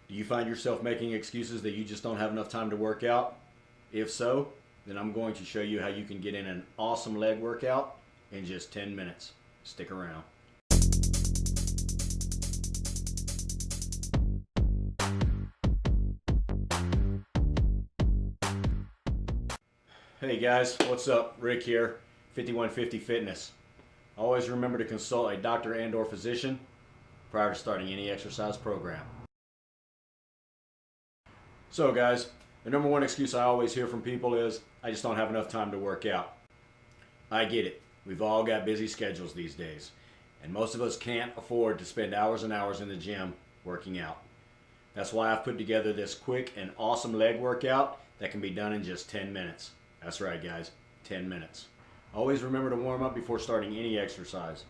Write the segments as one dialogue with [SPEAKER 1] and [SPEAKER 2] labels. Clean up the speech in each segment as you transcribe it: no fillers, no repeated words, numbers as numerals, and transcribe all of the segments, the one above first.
[SPEAKER 1] Do you find yourself making excuses that you just don't have enough time to work out? If so, then I'm going to show you how you can get in an awesome leg workout in just 10 minutes. Stick around. Hey guys, what's up? Rick here, 5150 Fitness. Always remember to consult a doctor and/or physician prior to starting any exercise program. So guys, the number one excuse I always hear from people is, I just don't have enough time to work out. I get it. We've all got busy schedules these days, and most of us can't afford to spend hours and hours in the gym working out. That's why I've put together this quick and awesome leg workout that can be done in just 10 minutes. That's right guys, 10 minutes. Always remember to warm up before starting any exercise.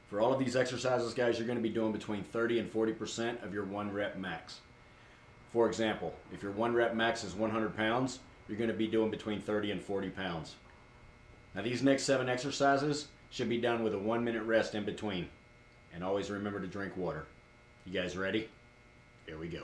[SPEAKER 1] For all of these exercises guys, you're going to be doing between 30 and 40% of your 1 rep max. For example, if your 1 rep max is 100 pounds, you're going to be doing between 30 and 40 pounds. Now these next 7 exercises should be done with a 1-minute rest in between. And always remember to drink water. You guys ready? Here we go.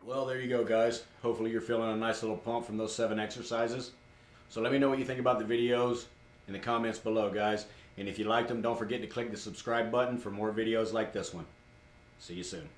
[SPEAKER 1] Well, there you go guys. Hopefully you're feeling a nice little pump from those 7 exercises. So let me know what you think about the videos in the comments below guys. And if you liked them, don't forget to click the subscribe button for more videos like this one. See you soon.